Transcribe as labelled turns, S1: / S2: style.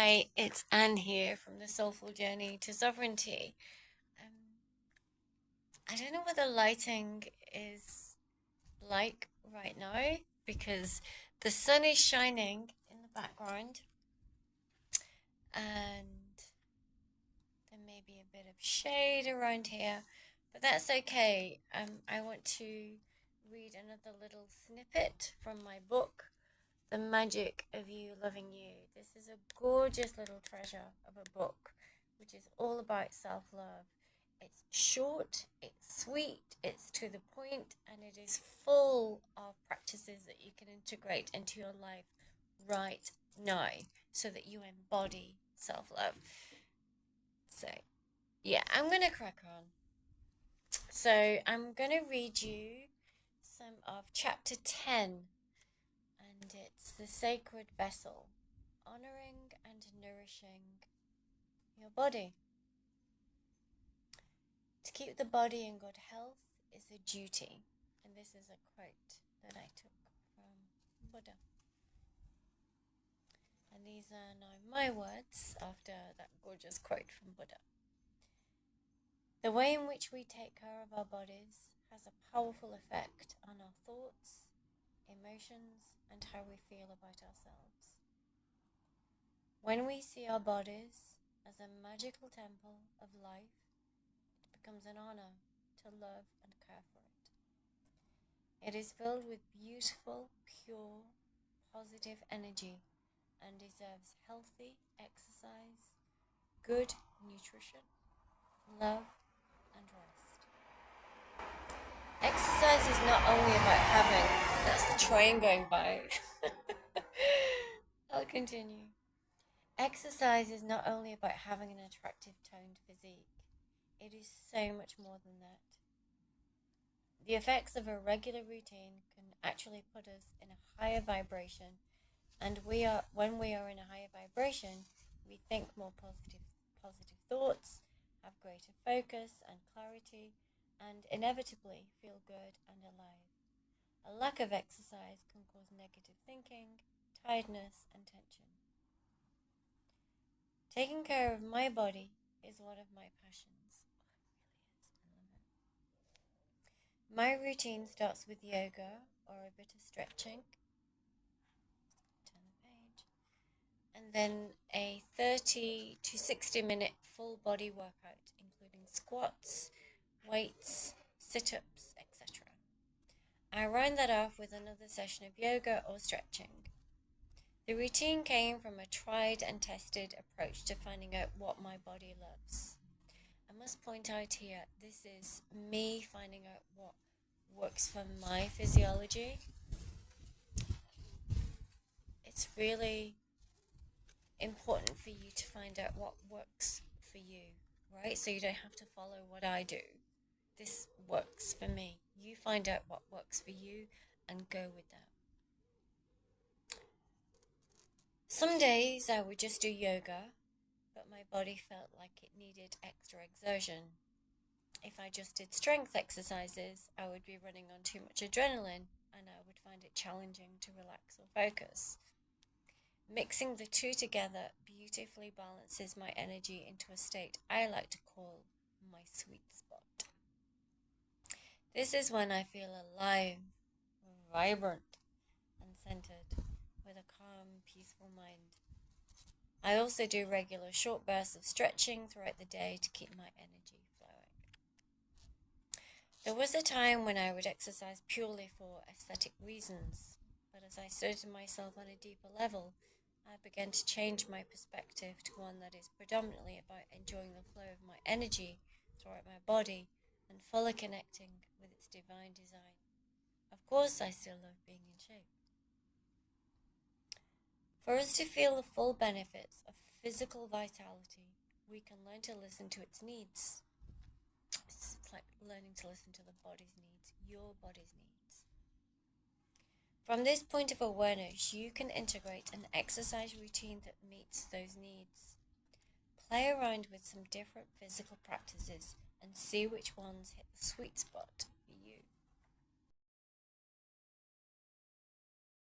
S1: Hi, it's Anne here from the Soulful Journey to Sovereignty. Um, I don't know what the lighting is like right now because the sun is shining in the background and there may be a bit of shade around here, but that's okay. I want to read another little snippet from my book, The Magic of You Loving You. This is a gorgeous little treasure of a book, which is all about self-love. It's short, it's sweet, it's to the point, and it is full of practices that you can integrate into your life right now so that you embody self-love. So, yeah, I'm going to crack on. So, I'm going to read you some of chapter 10, and it's the sacred vessel, honoring and nourishing your body. To keep the body in good health is a duty, and this is a quote that I took from Buddha. And these are now my words after that gorgeous quote from Buddha. The way in which we take care of our bodies has a powerful effect on our thoughts, emotions, and how we feel about ourselves. When we see our bodies as a magical temple of life, it becomes an honor to love and care for it. It is filled with beautiful, pure, positive energy and deserves healthy exercise, good nutrition, love, and rest. Exercise is not only about having, that's the train going by. I'll continue. Exercise is not only about having an attractive toned physique. It is so much more than that. The effects of a regular routine can actually put us in a higher vibration, and when we are in a higher vibration, we think more positive thoughts, have greater focus and clarity, and inevitably feel good and alive. A lack of exercise can cause negative thinking, tiredness, and tension. Taking care of my body is one of my passions. My routine starts with yoga or a bit of stretching. Turn the page. And then a 30 to 60-minute full body workout, including squats, weights, sit-ups, etc. I round that off with another session of yoga or stretching. The routine came from a tried and tested approach to finding out what my body loves. I must point out here, this is me finding out what works for my physiology. It's really important for you to find out what works for you, right? So you don't have to follow what I do. This works for me. You find out what works for you and go with that. Some days I would just do yoga, but my body felt like it needed extra exertion. If I just did strength exercises, I would be running on too much adrenaline and I would find it challenging to relax or focus. Mixing the two together beautifully balances my energy into a state I like to call my sweet spot. This is when I feel alive, vibrant, and centered, with a calm, peaceful mind. I also do regular short bursts of stretching throughout the day to keep my energy flowing. There was a time when I would exercise purely for aesthetic reasons, but as I studied myself on a deeper level, I began to change my perspective to one that is predominantly about enjoying the flow of my energy throughout my body and fully connecting with its divine design. Of course, I still love being in shape. For us to feel the full benefits of physical vitality, we can learn to listen to its needs. It's like learning to listen to the body's needs, your body's needs. From this point of awareness, you can integrate an exercise routine that meets those needs. Play around with some different physical practices and see which ones hit the sweet spot